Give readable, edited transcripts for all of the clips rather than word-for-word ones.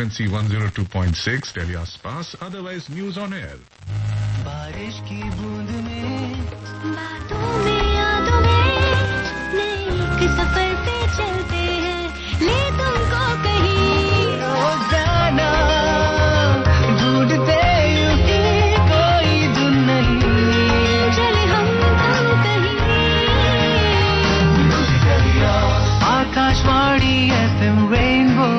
frequency 102.6 Delhi आसपास, otherwise news on air. बारिश की बूंद में, बातों में, यादों में, एक सफर पे चलते हैं, ले तुमको कहीं रोजाना ढूंढते यूं ही कोई धुन नहीं, चले हम कहीं आकाशवाणी FM रेनबो।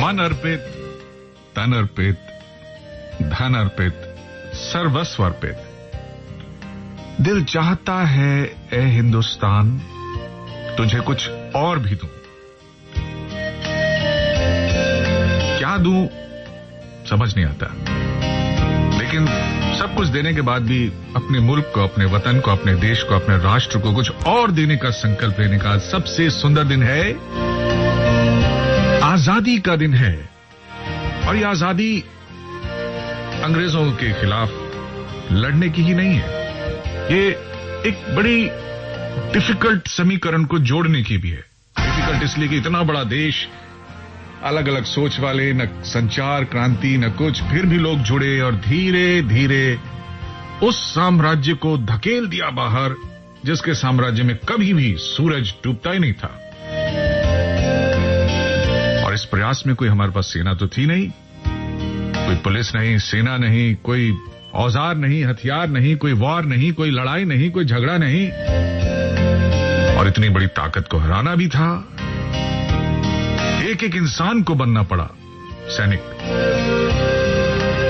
मन अर्पित, तन अर्पित, धन अर्पित, सर्वस्व अर्पित। दिल चाहता है ए हिंदुस्तान, तुझे कुछ और भी दूं। क्या दूं समझ नहीं आता, लेकिन सब कुछ देने के बाद भी अपने मुल्क को, अपने वतन को, अपने देश को, अपने राष्ट्र को कुछ और देने का संकल्प लेने का सबसे सुंदर दिन है, आजादी का दिन है। और ये आजादी अंग्रेजों के खिलाफ लड़ने की ही नहीं है, ये एक बड़ी डिफिकल्ट समीकरण को जोड़ने की भी है। डिफिकल्ट इसलिए कि इतना बड़ा देश, अलग अलग सोच वाले, न संचार क्रांति न कुछ, फिर भी लोग जुड़े और धीरे धीरे उस साम्राज्य को धकेल दिया बाहर जिसके साम्राज्य में कभी भी सूरज डूबता ही नहीं था। और इस प्रयास में कोई हमारे पास सेना तो थी नहीं, कोई पुलिस नहीं, सेना नहीं, कोई औजार नहीं, हथियार नहीं, कोई वार नहीं, कोई लड़ाई नहीं, कोई झगड़ा नहीं, और इतनी बड़ी ताकत को हराना भी था। एक एक इंसान को बनना पड़ा सैनिक,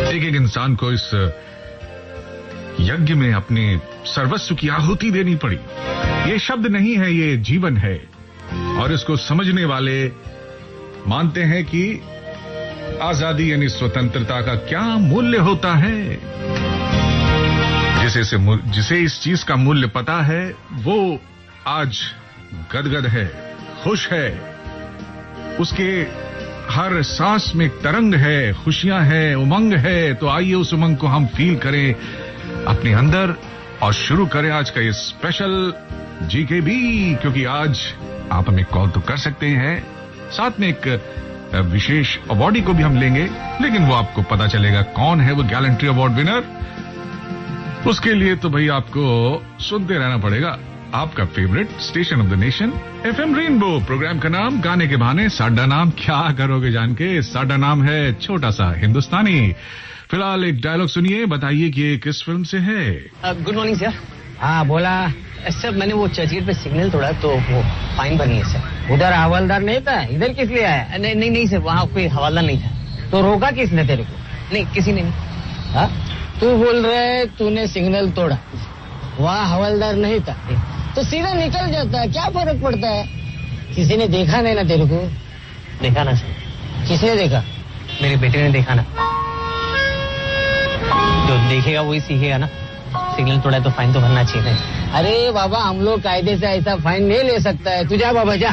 एक एक इंसान को इस यज्ञ में अपने सर्वस्व की आहुति देनी पड़ी। ये शब्द नहीं है, ये जीवन है। और इसको समझने वाले मानते हैं कि आजादी यानी स्वतंत्रता का क्या मूल्य होता है। जिसे इस चीज का मूल्य पता है वो आज गदगद है, खुश है, उसके हर सांस में तरंग है, खुशियां हैं, उमंग है। तो आइए उस उमंग को हम फील करें अपने अंदर और शुरू करें आज का ये स्पेशल जीकेबी, क्योंकि आज आप हमें कॉल तो कर सकते हैं, साथ में एक विशेष अवार्डी को भी हम लेंगे, लेकिन वो आपको पता चलेगा कौन है वो गैलेंट्री अवार्ड विनर। उसके लिए तो भाई आपको सुनते रहना पड़ेगा आपका favourite station of the nation FM Rainbow. Programme का नाम गाने के बहाने, साडा नाम क्या करोगे जान के, साडा नाम है छोटा सा हिंदुस्तानी। फिलहाल एक डायलॉग सुनिए, बताइए कि ये किस फिल्म से है। Good morning sir. हाँ बोला सर, मैंने वो चर्चगेट पे सिग्नल तोड़ा तो वो फाइन भरनी है सर। उधर हवलदार नहीं था, इधर किस लिए आया? नहीं सर, वहाँ कोई हवलदार नहीं था। तो रोका किसने तेरे को? नहीं, किसी ने नहीं। हाँ तू बोल रहा है तूने सिग्नल तोड़ा, वहाँ हवलदार नहीं था, तो सीधा निकल जाता है, क्या फर्क पड़ता है? किसी ने देखा नहीं ना तेरे को? देखा ना सर। किसने देखा? मेरे बेटे ने देखा ना। जो देखेगा वही सीखेगा ना। सिग्नल तोड़ा है तो फाइन तो भरना चाहिए। अरे बाबा, हम लोग कायदे से ऐसा फाइन नहीं ले सकता है। तू जा बाबा जा।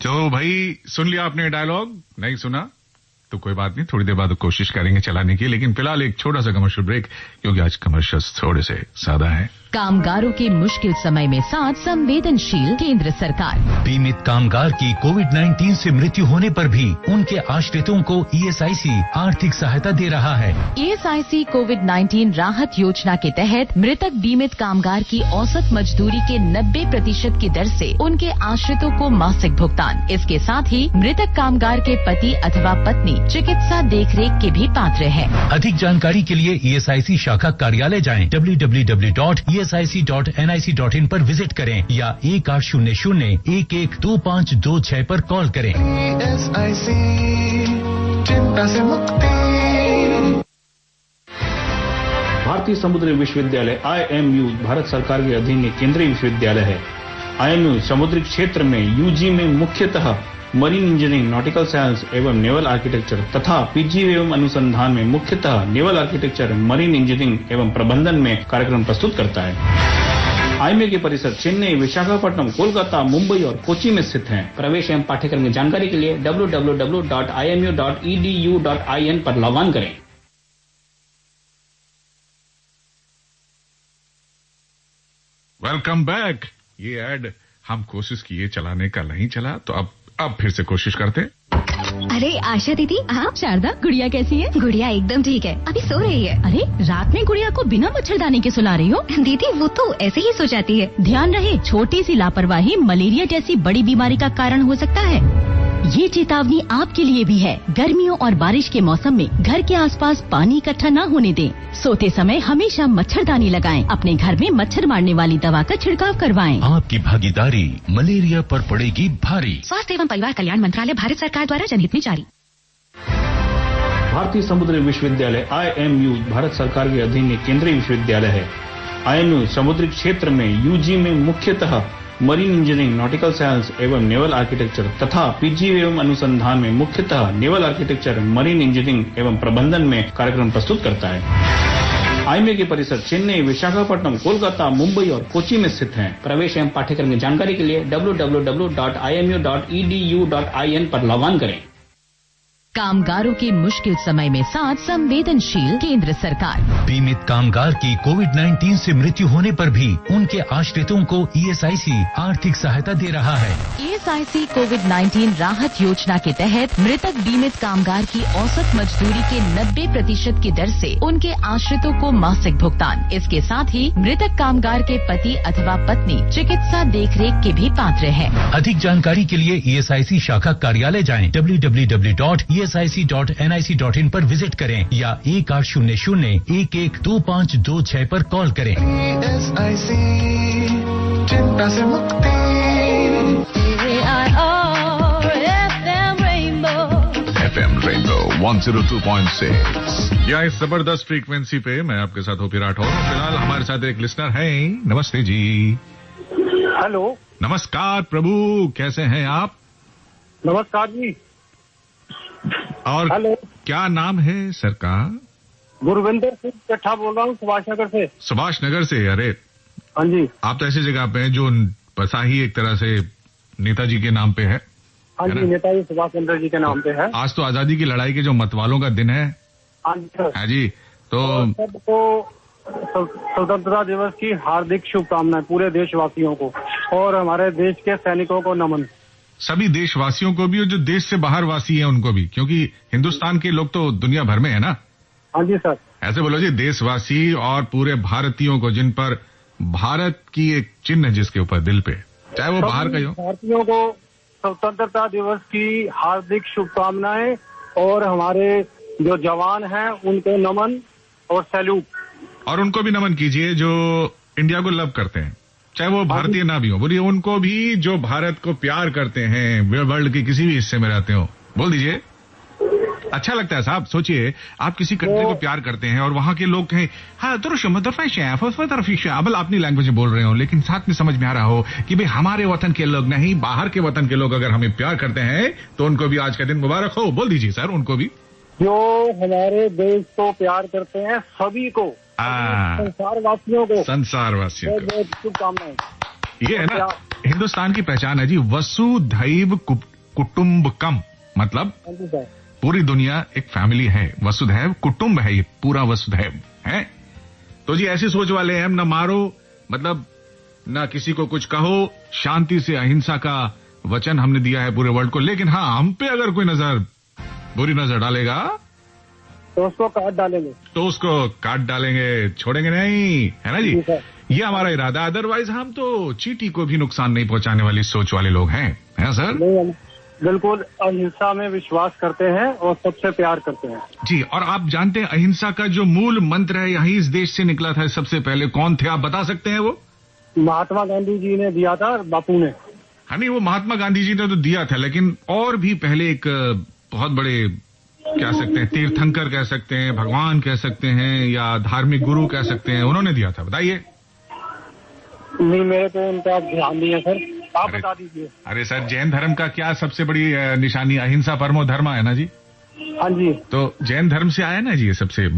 तो भाई सुन लिया आपने डायलॉग? नहीं सुना तो कोई बात नहीं, थोड़ी देर बाद कोशिश करेंगे चलाने की, लेकिन फिलहाल एक छोटा सा कमर्शियल ब्रेक, क्योंकि आज कमर्शियल्स थोड़े से सादा हैं। कामगारों के मुश्किल समय में साथ संवेदनशील केंद्र सरकार। बीमित कामगार की कोविड-19 से मृत्यु होने पर भी उनके आश्रितों को ESIC आर्थिक सहायता दे रहा है। ESIC कोविड-19 राहत योजना के तहत मृतक बीमित कामगार की औसत मजदूरी के 90% की दर से उनके आश्रितों को मासिक भुगतान। इसके साथ ही मृतक कामगार के पति अथवा पत्नी चिकित्सा देखरेख के भी पात्र हैं। अधिक जानकारी के लिए ESIC शाखा कार्यालय जाएं, www.esic.nic.in पर विजिट करें या 1800-112526 पर कॉल करें। ESIC, चिंता से मुक्ति। भारतीय समुद्री विश्वविद्यालय IMU भारत सरकार के अधीन एक केंद्रीय विश्वविद्यालय है। IMU समुद्री क्षेत्र में UG में मुख्यतः मरीन इंजीनियरिंग, नॉटिकल साइंस एवं नेवल आर्किटेक्चर तथा PG एवं अनुसंधान में मुख्यतः नेवल आर्किटेक्चर, मरीन इंजीनियरिंग एवं प्रबंधन में कार्यक्रम प्रस्तुत करता है। आईएमए के परिसर चेन्नई, विशाखापट्टनम, कोलकाता, मुंबई और कोची में स्थित हैं। प्रवेश एवं पाठ्यक्रम की जानकारी के लिए www.imu.edu.in पर लॉग ऑन करें। Welcome back. ये ऐड हम कोशिश किए चलाने का, नहीं चला, तो अब फिर से कोशिश करते। अरे आशा दीदी, हाँ शारदा, गुड़िया कैसी है? गुड़िया एकदम ठीक है, अभी सो रही है। अरे रात में गुड़िया को बिना मच्छरदानी के सुला रही हो? दीदी वो तो ऐसे ही सो जाती है। ध्यान रहे, छोटी सी लापरवाही मलेरिया जैसी बड़ी बीमारी का कारण हो सकता है। ये चेतावनी आपके लिए भी है। गर्मियों और बारिश के मौसम में घर के आसपास पानी इकट्ठा न होने दें। सोते समय हमेशा मच्छरदानी लगाएं। अपने घर में मच्छर मारने वाली दवा का छिड़काव करवाएं। आपकी भागीदारी मलेरिया पर पड़ेगी भारी। स्वास्थ्य एवं परिवार कल्याण मंत्रालय, भारत सरकार द्वारा जनहित में जारी। भारतीय समुद्री विश्वविद्यालय IMU भारत सरकार के अधीन एक केंद्रीय विश्वविद्यालय है। IMU समुद्री क्षेत्र में UG में मुख्यतः मरीन इंजीनियरिंग, नॉटिकल साइंस एवं नेवल आर्किटेक्चर तथा PG एवं अनुसंधान में मुख्यतः नेवल आर्किटेक्चर, मरीन इंजीनियरिंग एवं प्रबंधन में कार्यक्रम प्रस्तुत करता है। आईएमए के परिसर चेन्नई, विशाखापट्टनम, कोलकाता, मुंबई और कोची में स्थित हैं। प्रवेश एवं पाठ्यक्रम की जानकारी के लिए www.imu.edu.in पर लॉग ऑन करें। कामगारों के मुश्किल समय में साथ संवेदनशील केंद्र सरकार। बीमित कामगार की कोविड-19 से मृत्यु होने पर भी उनके आश्रितों को ESIC आर्थिक सहायता दे रहा है। ESIC कोविड-19 राहत योजना के तहत मृतक बीमित कामगार की औसत मजदूरी के 90% की दर से उनके आश्रितों को मासिक भुगतान। इसके साथ ही मृतक कामगार के पति अथवा पत्नी चिकित्सा देखरेख के भी पात्र है। अधिक जानकारी के लिए ESIC शाखा कार्यालय जाएं। www.esic.nic.in पर विजिट करें या 1800-112526 पर कॉल करें। ESIC चिंता से मुक्ति। FM Rainbow 102.6 या इस जबरदस्त फ्रीक्वेंसी पे मैं आपके साथ होपी राठौर हूँ। फिलहाल हमारे साथ एक लिसनर है। नमस्ते जी। हेलो। नमस्कार प्रभु, कैसे हैं आप? नमस्कार जी। और हेलो, क्या नाम है सर का? गुरविंदर सिंह कट्ठा बोल रहा हूँ, सुभाष नगर से। सुभाष नगर से? अरे हाँ जी। आप तो ऐसी जगह पे हैं जो बसा ही एक तरह से नेताजी के नाम पे है। हाँ जी, नेताजी सुभाष चंद्र जी के नाम पे है। आज तो आजादी की लड़ाई के जो मतवालों का दिन है। हाँ जी सर। हाँ जी, तो सबको स्वतंत्रता दिवस की हार्दिक शुभकामनाएं पूरे देशवासियों को और हमारे देश के सैनिकों को नमन। सभी देशवासियों को भी और जो देश से बाहर वासी हैं उनको भी, क्योंकि हिंदुस्तान के लोग तो दुनिया भर में है ना। हाँ जी सर। ऐसे बोलो जी, देशवासी और पूरे भारतीयों को, जिन पर भारत की एक चिन्ह जिसके ऊपर दिल पे, चाहे वो बाहर का ही हो। भारतीयों को स्वतंत्रता दिवस की हार्दिक शुभकामनाएं और हमारे जो जवान हैं उनको नमन और सैल्यूट। और उनको भी नमन कीजिए जो इंडिया को लव करते हैं, चाहे वो भारतीय ना भी हो। बोलिए उनको भी जो भारत को प्यार करते हैं, वर्ल्ड के किसी भी हिस्से में रहते हो, बोल दीजिए। अच्छा लगता है साहब। सोचिए, आप किसी कंट्री को प्यार करते हैं और वहां के लोग कहें हाँ अपनी लैंग्वेज में बोल रहे हो, लेकिन साथ में समझ में आ रहा हो कि भाई हमारे वतन के लोग नहीं, बाहर के वतन के लोग अगर हमें प्यार करते हैं तो उनको भी आज का दिन मुबारक हो। बोल दीजिए सर, उनको भी जो हमारे देश को प्यार करते हैं, सभी को, संसारवासियों को, संसारवासियों को बहुत शुभकामनाएं। ये है ना हिंदुस्तान की पहचान है जी, वसुधैव कुटुंबकम। मतलब पूरी दुनिया एक फैमिली है, वसुधैव कुटुंब है, ये पूरा वसुधैव है। तो जी ऐसी सोच वाले हैं, न मारो, मतलब न किसी को कुछ कहो, शांति से अहिंसा का वचन हमने दिया है पूरे वर्ल्ड को। लेकिन हाँ, हम पे अगर कोई बुरी नजर डालेगा तो उसको काट डालेंगे, छोड़ेंगे नहीं, है ना जी। ये हमारा इरादा। अदरवाइज हम तो चींटी को भी नुकसान नहीं पहुंचाने वाली सोच वाले लोग हैं, है ना सर? बिल्कुल अहिंसा में विश्वास करते हैं और सबसे प्यार करते हैं जी। और आप जानते हैं अहिंसा का जो मूल मंत्र है यही इस देश से निकला था सबसे पहले। कौन थे आप बता सकते हैं? वो महात्मा गांधी जी ने दिया था, बापू ने। हाँ नहीं, वो महात्मा गांधी जी ने तो दिया था, लेकिन और भी पहले एक बहुत बड़े कह सकते हैं, तीर्थंकर कह सकते हैं, भगवान कह सकते हैं, या धार्मिक गुरु कह सकते हैं, उन्होंने दिया था। बताइए। नहीं, मेरे को उनका ध्यान नहीं है सर, आप बता दीजिए। अरे सर, जैन धर्म का क्या सबसे बड़ी निशानी? अहिंसा परमो धर्म है ना जी। हाँ जी। तो जैन धर्म से आया ना जी ये सबसे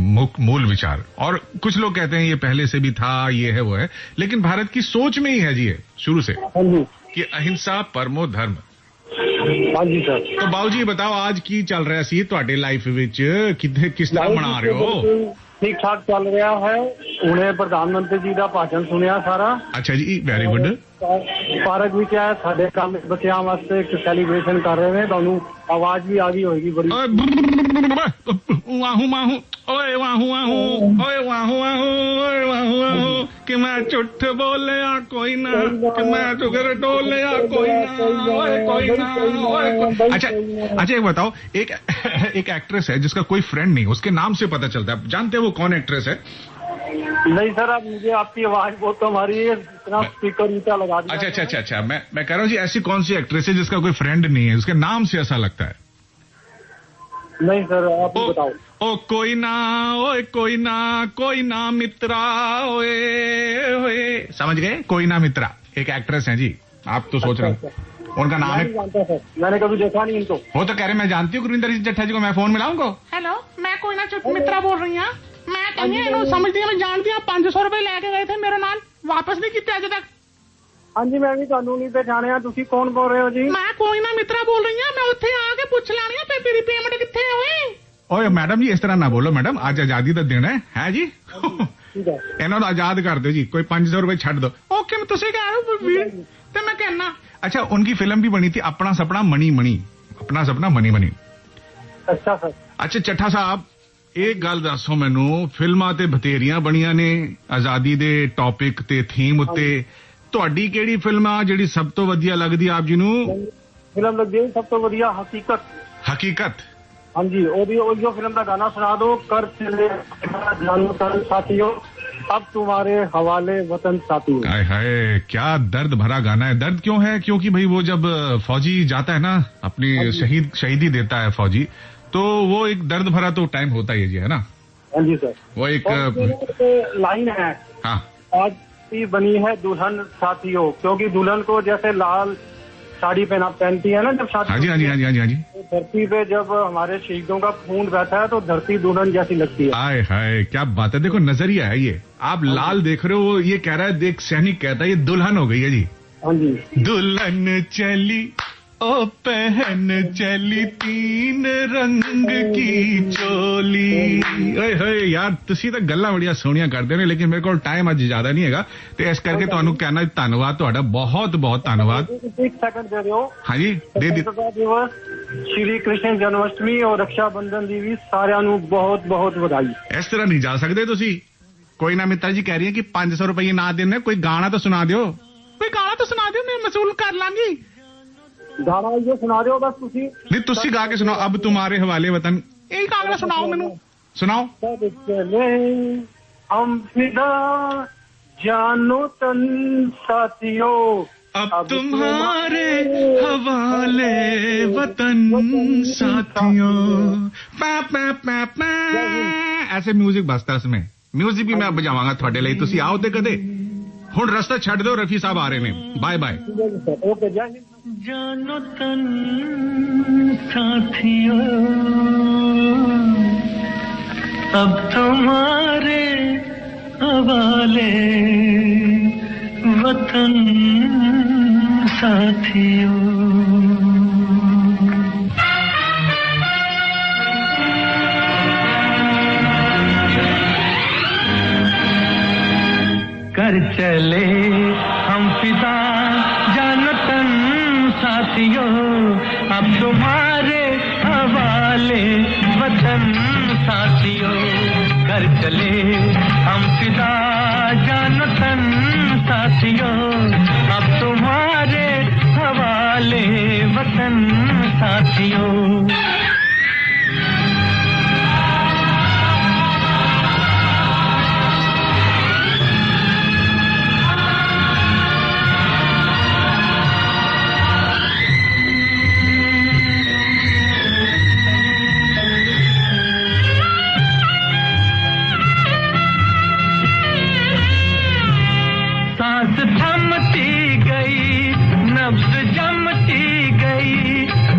मूल विचार। और कुछ लोग कहते हैं ये पहले से भी था, ये है वो है, लेकिन भारत की सोच में ही है जी ये शुरू से कि अहिंसा परमो धर्म। हाँ जी सर। तो बाबू जी बताओ आज की चल रहा सी ਤੁਹਾਡੇ लाइफ विच किस तरह मना रहे हो? ठीक ठाक चल रहा है। उन्हें प्रधानमंत्री जी का भाषण सुनिया सारा। अच्छा जी, वेरी गुड। पार्क भी क्या है साढ़े काम बच्चों वास्ते एक सेलिब्रेशन कर रहे हैं। ਤੁਹਾਨੂੰ आवाज भी आ गई होगी बड़ी। वाहू वाहू ओए वाहू वाहू ओए वाहू वाहू ओए वाहू वाहू कि मैं झूठ बोलिया कोई ना, कि मैं टुगर डोलिया कोई ना, ओए कोई ना, ओए। अच्छा एक बताओ, एक एक्ट्रेस है जिसका कोई फ्रेंड नहीं, उसके नाम से पता चलता है, जानते हैं वो कौन एक्ट्रेस है? नहीं सर, अब मुझे आपकी आवाज बहुत कम आ रही है, इतना स्पीकर ऊंचा लगा दिया। अच्छा मैं कह रहा हूँ जी ऐसी कौन सी एक्ट्रेस है जिसका कोई फ्रेंड नहीं है, उसके नाम से ऐसा लगता है? नहीं सर, आप बताओ। ओ कोई ना, ओए कोई ना मित्रा, ओए ओए, समझ गए? कोई ना मित्रा एक एक्ट्रेस है जी। आप तो सोच रहे हो उनका नाम है? जानता सर, मैंने कभी देखा नहीं इनको। वो तो कह रहे मैं जानती हूँ गुरविंदर जट्टा जी को, मैं फोन मिलाऊं उनको। हेलो, मैं कोई ना मित्रा बोल रही हूँ। मैं कहीं समझती हूँ, मैं जानती हूँ 500 रुपए लेके गए थे मेरे नाल, वापस नहीं किए अजे तक। हाँ जी, मैं भी ਤੁਹਾਨੂੰ नहीं पहचानिया। ਤੁਸੀਂ कौन बोल रहे हो जी? मैं कोई ना मित्रा बोल रही हूँ। मैं उत्थे आके पूछ लानी है तेरी पेमेंट कितने है? ओए मैडम जी इस तरह ना बोलो मैडम, आज आजादी का दिन है जी। इन्हों आजाद कर दो जी, कोई 500 रुपए छड़ दो। ओके, मैं तुझे कह रहा हूँ तो मैं कहना। अच्छा, उनकी फिल्म भी बनी थी अपना सपना मनी मनी, अपना सपना मनी मनी। अच्छा सर। अच्छा ਚੱਠਾ ਸਾਹਿਬ, एक गल दसो मैनू, फिल्मां ते बथेरियां बनियां ने आजादी दे टॉपिक ते थीम उत्ते, ਤੁਹਾਡੀ ਕਿਹੜੀ ਫਿਲਮ ਆ ਜਿਹੜੀ ਸਭ ਤੋਂ ਵਧੀਆ ਲੱਗਦੀ ਆਪ ਜੀ ਨੂੰ? ਫਿਲਮ ਲੱਗਦੀ ਹੈ ਸਭ ਤੋਂ ਵਧੀਆ ਹਕੀਕਤ। हाँ जी, जो फिल्म का गाना सुना दो। कर चले जानो तन साथियों, अब तुम्हारे हवाले वतन साथियों। हाय हाय, क्या दर्द भरा गाना है। दर्द क्यों है? क्योंकि भाई वो जब फौजी जाता है ना, अपनी शहीदी देता है फौजी, तो वो एक दर्द भरा तो टाइम होता ही है जी, है ना? हाँ जी सर। वो एक लाइन है, हाँ, आज भी बनी है दुल्हन साथियों, क्योंकि दुल्हन को जैसे लाल साड़ी पहनती है ना जब शादी। हाँ जी। धरती पे जब हमारे शहीदों का खून बहता है तो धरती दुल्हन जैसी लगती है। हाय हाय, क्या बात है। देखो नजरिया है ये, आप लाल देख रहे हो, ये कह रहा है, देख सैनिक कहता है ये दुल्हन हो गई है जी। हाँ जी। दुल्हन चली ओ पहन चली 3 रंग की चोली। ओए होए यार, तुसी तो गल्लां बड़ियां सोहणियां करदे ने, लेकिन मेरे को टाइम अज ज्यादा नहीं हैगा, ते इस करके तुहानू कहना धन्नवाद, तुहाडा बहुत बहुत धन्नवाद। एक सेकंड दे रहे हो? हाँ जी, दे दी। दिवस, श्री कृष्ण जन्माष्टमी और रक्षाबंधन दी भी सारियां नू बहुत बहुत बधाई। इस तरह नहीं जा सकते तुसी। कोई ना मित्रा जी कह रही है कि 500 रुपये ना देने, कोई गाना तो सुना दो। कोई गाना तो सुना दो, मैं वसूल कर लांगी। गाना ये सुना रहे हो बस तुसी? नहीं, तुसी गा के सुनाओ, अब तुम्हारे हवाले वतन। यही गाना सुनाओ मैनू, सुनाओ। चले हम फिदा जानो तन साथियों, अब तुम्हारे हवाले वतन साथियों। पा पा पा पा, ऐसे म्यूजिक बजता उसमें। म्यूजिक भी मैं बजावांगा थोड़े लिए, तुसी आओ ते कदे। हुण रास्ता छड़ दो, रफी साहब आ रहे ने। Bye bye. ओके, जय हिंद। जानो तन साथियों, अब तुम्हारे हवाले वतन साथियों। कर चले हम फिदा जानो तन साथियों, अब तुम्हारे हवाले वतन साथियों। कर चले हम फिदा जानो तन साथियों, अब तुम्हारे हवाले वतन साथियों। सांस थमती गई, नब्ज जमती गई,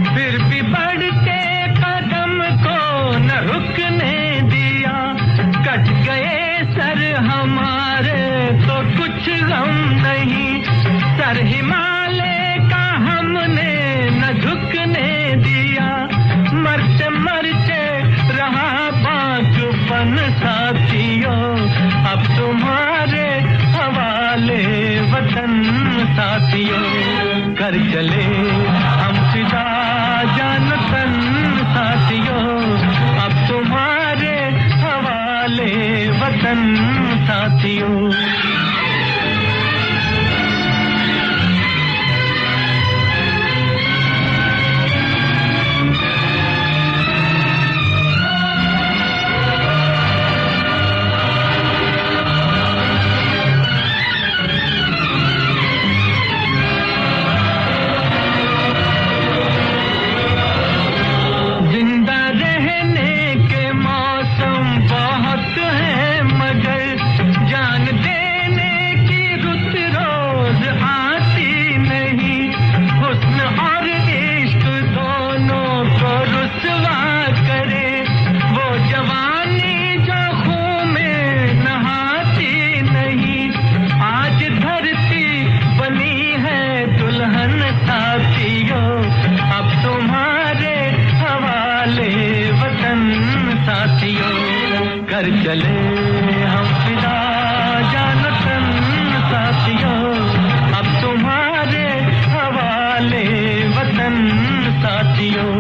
फिर भी बढ़ते कदम को सर हिमालय का हमने न झुकने दिया, मरते मरते रहा बाजुपन साथियों, अब तुम्हारे हवाले वतन साथियों, कर चले हम फिदा जान तन साथियों, अब तुम्हारे हवाले वतन साथियों। कर चले हम फिदा जान तन साथियों, अब तुम्हारे हवाले वतन साथियों।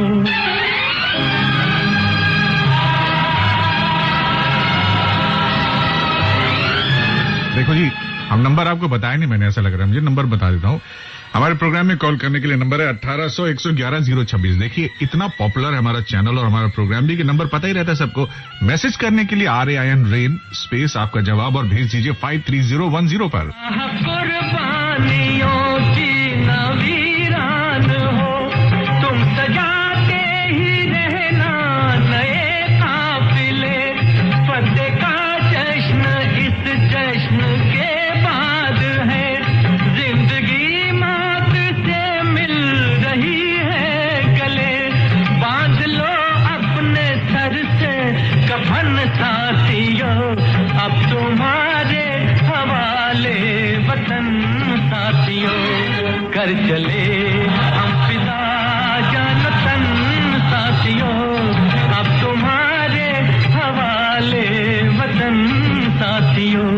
देखो जी, हम नंबर आपको बताया नहीं, मैंने ऐसा लग रहा है मुझे, नंबर बता देता हूँ। हमारे प्रोग्राम में कॉल करने के लिए नंबर है 1800-111-026। देखिए इतना पॉपुलर है हमारा चैनल और हमारा प्रोग्राम भी कि नंबर पता ही रहता है सबको। मैसेज करने के लिए RAIN रेन स्पेस आपका जवाब और भेज दीजिए 53010 पर। कुर्बानियों की नवीरान हो तुम, सजाते ही रहना नए काफिले, फतेह का जश्न इस जश्न के बाद है, जिंदगी कफन साथियों, अब तुम्हारे हवाले वतन साथियों, कर चले हम फिदा जान तन साथियों, अब तुम्हारे हवाले वतन साथियों।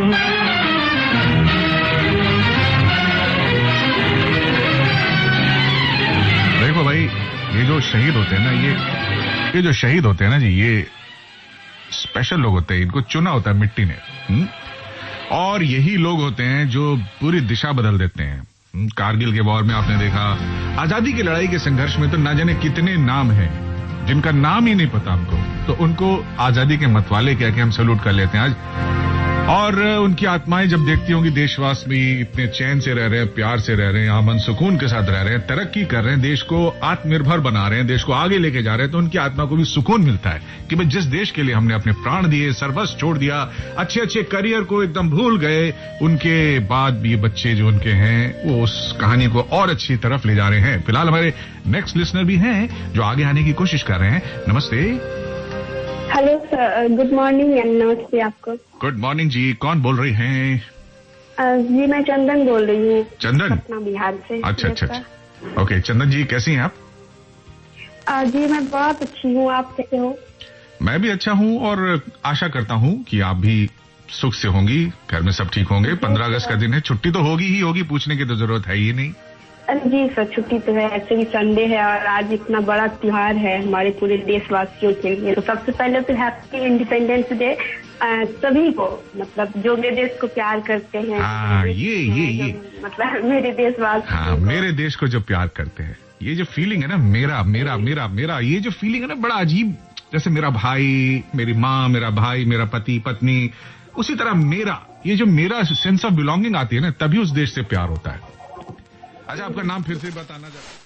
देखो भाई, ये जो शहीद होते हैं ना, ये जो शहीद होते हैं ना जी, ये स्पेशल लोग होते हैं, इनको चुना होता है मिट्टी ने। और यही लोग होते हैं जो पूरी दिशा बदल देते हैं। कारगिल के वॉर में आपने देखा, आजादी की लड़ाई के संघर्ष में तो ना जाने कितने नाम हैं जिनका नाम ही नहीं पता हमको, तो उनको आजादी के मतवाले कह के हम सैल्यूट कर लेते हैं आज। और उनकी आत्माएं जब देखती होंगी देशवास भी इतने चैन से रह रहे हैं, प्यार से रह रहे हैं, अमन सुकून के साथ रह रहे हैं, तरक्की कर रहे हैं, देश को आत्मनिर्भर बना रहे हैं, देश को आगे लेके जा रहे हैं, तो उनकी आत्मा को भी सुकून मिलता है कि भाई जिस देश के लिए हमने अपने प्राण दिए, सर्वस्व छोड़ दिया, अच्छे अच्छे करियर को एकदम भूल गए, उनके बाद भी ये बच्चे जो उनके हैं वो उस कहानी को और अच्छी तरफ ले जा रहे हैं। फिलहाल हमारे नेक्स्ट लिसनर भी हैं जो आगे आने की कोशिश कर रहे हैं। नमस्ते। Hello sir, good morning and नमस्ते आपको। गुड मॉर्निंग जी, कौन बोल रही हैं? जी मैं चंदन बोल रही हूँ। चंदन? पटना बिहार से। अच्छा। ओके चंदन जी, कैसी हैं आप? जी मैं बहुत अच्छी हूँ, आप कैसे हो? मैं भी अच्छा हूँ और आशा करता हूँ कि आप भी सुख से होंगी, घर में सब ठीक होंगे। 15 अगस्त का दिन है, छुट्टी तो होगी ही होगी, पूछने की तो जरूरत है ही नहीं। जी सर, छुट्टी तो है, ऐसे भी संडे है और आज इतना बड़ा त्योहार है हमारे पूरे देशवासियों के लिए। तो सबसे पहले तो हैप्पी इंडिपेंडेंस डे सभी को, मतलब जो मेरे देश को प्यार करते हैं। हाँ, ये मतलब मेरे देशवासी। हाँ, मेरे देश को जो प्यार करते हैं, ये जो फीलिंग है ना, मेरा मेरा मेरा मेरा, ये जो फीलिंग है ना, बड़ा अजीब। जैसे मेरा भाई, मेरी माँ, मेरा भाई, मेरा पति पत्नी, उसी तरह मेरा, ये जो मेरा सेंस ऑफ बिलोंगिंग आती है ना, तभी उस देश से प्यार होता है। अच्छा, आपका नाम फिर से बताना जरा।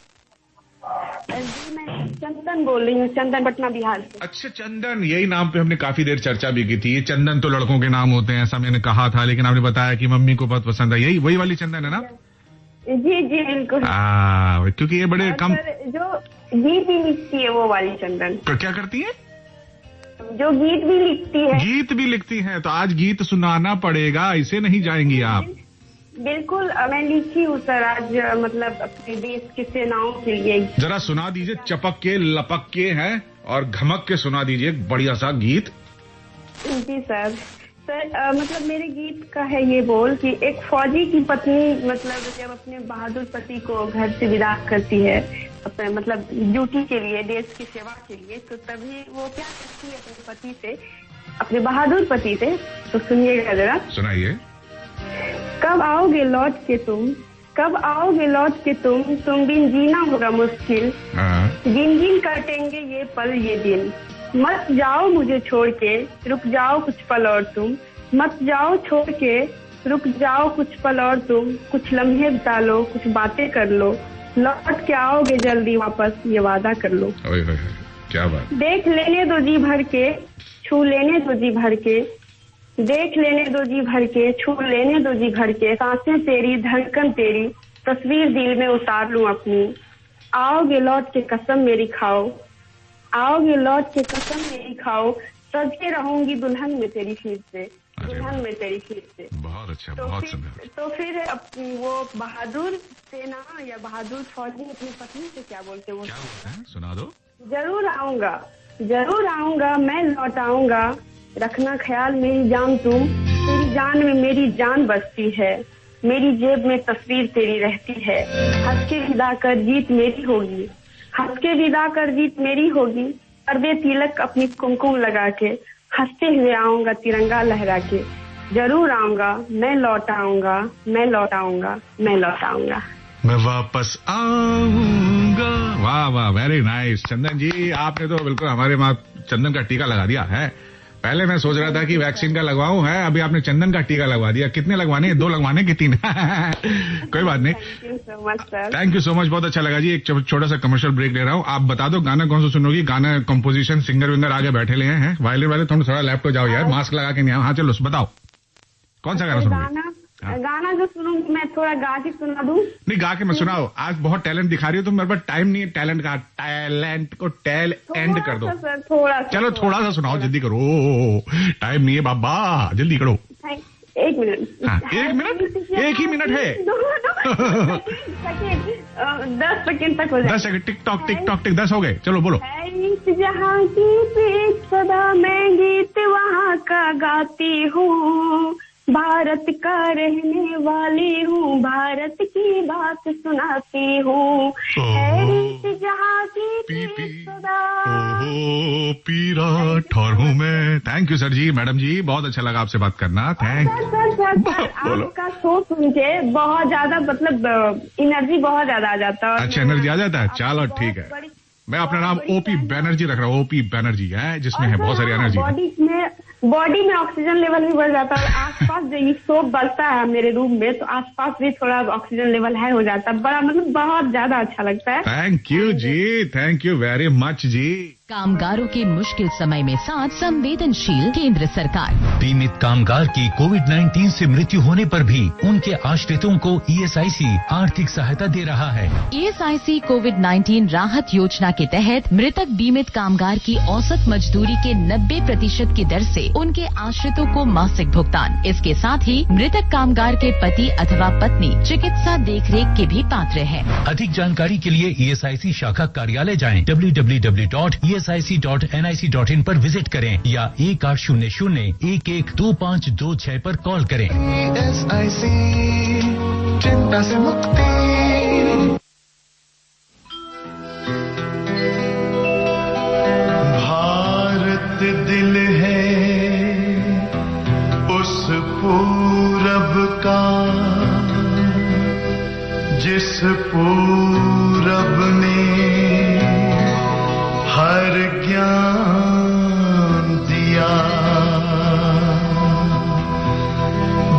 जी मैं चंदन बोल रही हूँ, चंदन, पटना बिहार से। अच्छा चंदन, यही नाम पे हमने काफी देर चर्चा भी की थी। ये चंदन तो लड़कों के नाम होते हैं ऐसा मैंने कहा था, लेकिन आपने बताया कि मम्मी को बहुत पसंद है, यही वही वाली चंदन है ना? जी बिल्कुल। क्योंकि ये बड़े कम जो गीत भी लिखती है वो वाली चंदन। तो क्या करती है? जो गीत भी लिखती है। गीत भी लिखती है, तो आज गीत सुनाना पड़ेगा, ऐसे नहीं जाएंगी आप। बिल्कुल मैं लिखी हूँ सर आज मतलब अपने देश की सेनाओं के लिए। जरा सुना दीजिए, चपक के लपक के हैं और घमक के सुना दीजिए एक बढ़िया सा गीत। जी सर। मतलब मेरे गीत का है ये बोल कि एक फौजी की पत्नी मतलब जब अपने बहादुर पति को घर से विदा करती है अपने मतलब ड्यूटी के लिए, देश की सेवा के लिए, तो तभी वो क्या कहती है अपने पति से, अपने बहादुर पति से, तो सुनिएगा जरा। सुनाइए। कब आओगे लौट के तुम, कब आओगे लौट के तुम बिन जीना होगा मुश्किल, गिन गिन काटेंगे ये पल ये दिन, मत जाओ मुझे छोड़ के रुक जाओ कुछ पल और तुम, मत जाओ छोड़ के रुक जाओ कुछ पल और तुम, कुछ लम्हे बिता लो कुछ बातें कर लो, लौट के आओगे जल्दी वापस ये वादा कर लो। क्या बात। देख लेने दो जी भर के, छू लेने दो जी भर के, देख लेने दो जी भर के, छू लेने दो जी भर के, सांसें तेरी धड़कन तेरी, तस्वीर दिल में उतार लूं अपनी, आओगे लौट के कसम मेरी खाओ, आओगे लौट के कसम मेरी खाओ, सज के रहूंगी दुल्हन में तेरी फिर से, दुल्हन में तेरी फिर से। बहुत अच्छा, बहुत सुंदर। तो फिर वो बहादुर सेना या बहादुर फौजी अपनी पत्नी से क्या बोलते वो, सुना दो। जरूर आऊंगा, जरूर आऊंगा, मैं लौट आऊंगा, रखना ख्याल मेरी जान तुम, तेरी जान में मेरी जान बसती है, मेरी जेब में तस्वीर तेरी रहती है, हंस के विदा कर जीत मेरी होगी, हंस के विदा कर जीत मेरी होगी, कर दे तिलक अपनी कुमकुम लगा के, हंसते हुए आऊंगा तिरंगा लहरा के, जरूर आऊंगा, मैं लौट आऊंगा, मैं लौट आऊंगा, मैं लौट आऊंगा, मैं वापस आऊंगा। वाह वाह, वेरी नाइस। चंदन जी आपने तो बिल्कुल हमारे माँ चंदन का टीका लगा दिया है। पहले मैं सोच रहा था कि वैक्सीन का लगवाऊं है, अभी आपने चंदन का टीका लगवा दिया। कितने लगवाने, 2 लगवाने कि 3? कोई बात नहीं। थैंक यू सो मच, बहुत अच्छा लगा जी। एक छोटा सा कमर्शियल ब्रेक ले रहा हूँ। आप बता दो गाना कौन सा सुनोगी? गाना कंपोजिशन सिंगर विंगर आगे बैठे ले हैं, वायलिन वाले थोड़ा लेफ्ट हो जाओ यार, मास्क लगा के नहीं आओ। हाँ चलो बताओ कौन सा गाना सुनोगी? गाना जो सुनूंगी मैं थोड़ा गा के सुना दूं? नहीं गा के मैं सुनाओ, आज बहुत टैलेंट दिखा रही हो तुम, मेरे पास टाइम नहीं है टैलेंट का, टैलेंट को टेल एंड कर दो। चलो थोड़ा सा सुनाओ, जल्दी करो, टाइम नहीं है बाबा, जल्दी करो। 1 मिनट। हाँ, 1 मिनट, 1 ही मिनट है। 10 सेकंड तक हो जाए। 10 second, tick tock tick tock tick, 10 हो गए, चलो बोलो। जहाँ की प्रीत सदा मैं गीत वहाँ का गाती हूँ, भारत का रहने वाली हूँ, भारत की बात सुनाती हूँ, जहाँ की सदा पीरा ठौर हूँ मैं। Thank you sir ji, madam ji, बहुत अच्छा लगा आपसे बात करना। Thank you. आपका शो सुन के बहुत ज्यादा मतलब एनर्जी बहुत ज्यादा आ जाता है। अच्छा, एनर्जी आ जाता है, चलो ठीक है। मैं अपना नाम ओपी बैनर्जी रख रहा हूँ, ओपी बैनर्जी है, जिसमें है बहुत सारी एनर्जी। बॉडी में ऑक्सीजन लेवल भी बढ़ जाता है, आसपास जो ये शोप बजता है मेरे रूम में, तो आसपास भी थोड़ा ऑक्सीजन लेवल हाई हो जाता है, बड़ा मतलब बहुत ज्यादा अच्छा लगता है। Thank you ji, thank you very much ji. कामगारों के मुश्किल समय में साथ संवेदनशील केंद्र सरकार। बीमित कामगार की कोविड-19 से मृत्यु होने पर भी उनके आश्रितों को ईएसआईसी आर्थिक सहायता दे रहा है। ईएसआईसी कोविड-19 राहत योजना के तहत मृतक बीमित कामगार की औसत मजदूरी के 90% की दर से उनके आश्रितों को मासिक भुगतान। इसके साथ ही मृतक कामगार के पति अथवा पत्नी चिकित्सा देखरेख के भी पात्र हैं। अधिक जानकारी के लिए ईएसआईसी शाखा कार्यालय जाएं, www.esi.nic.in पर विजिट करें या 1800-112526 पर कॉल करें। ईएसआईसी, चिंता से मुक्ति। भारत दिल है उस पूरब का, जिस पूरब में हर ज्ञान दिया,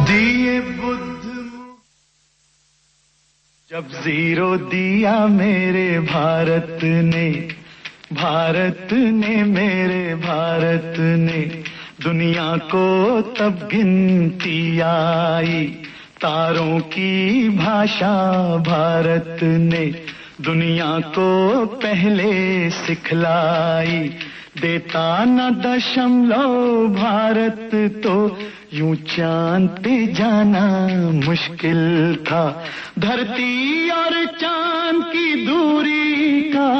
दिए बुद्ध जब 0 दिया मेरे भारत ने, भारत ने मेरे भारत ने, दुनिया को तब गिनती आई, तारों की भाषा भारत ने, दुनिया को पहले सिखलाई, देता न दशमलव भारत तो यूं चांद पे जाना मुश्किल था। धरती और चांद की दूरी का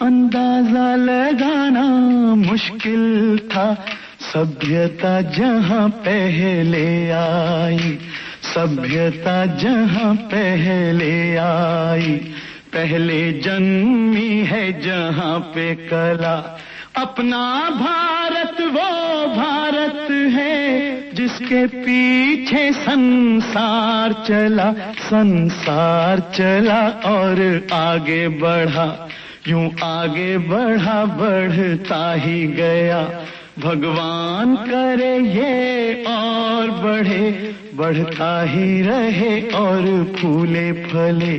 अंदाजा लगाना मुश्किल था। सभ्यता जहां पहले आई, सभ्यता जहां पहले आई, पहले जन्मी है जहां पे कला। अपना भारत वो भारत है जिसके पीछे संसार चला, संसार चला और आगे बढ़ा, यूं आगे बढ़ा बढ़ता ही गया। भगवान करे ये और बढ़े, बढ़ता ही रहे और फूले फले,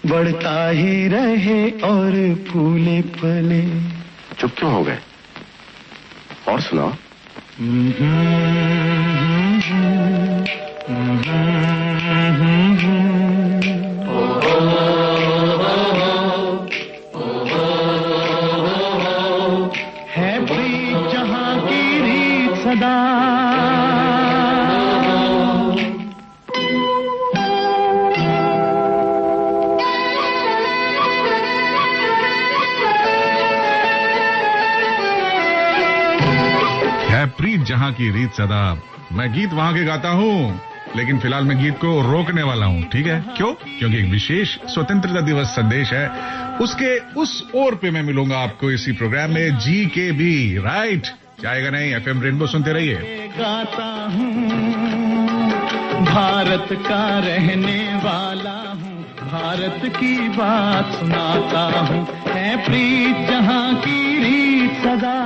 बढ़ता ही रहे और फूले फले। चुप क्यों हो गए? और सुनाओ। है प्रीत जहां की रीत सदा, प्रीत जहां की रीत सदा। मैं गीत वहां के गाता हूं, लेकिन फिलहाल मैं गीत को रोकने वाला हूं, ठीक है? क्यों? क्योंकि एक विशेष स्वतंत्रता दिवस संदेश है, उसके उस ओर पे मैं मिलूंगा आपको इसी प्रोग्राम में GKB, राइट? जाएगा नहीं, FM रेनबो सुनते रहिए। गाता हूं भारत का रहने वाला हूं, भारत की बात सुनाता हूं। है प्रीत जहां की रीत सदा,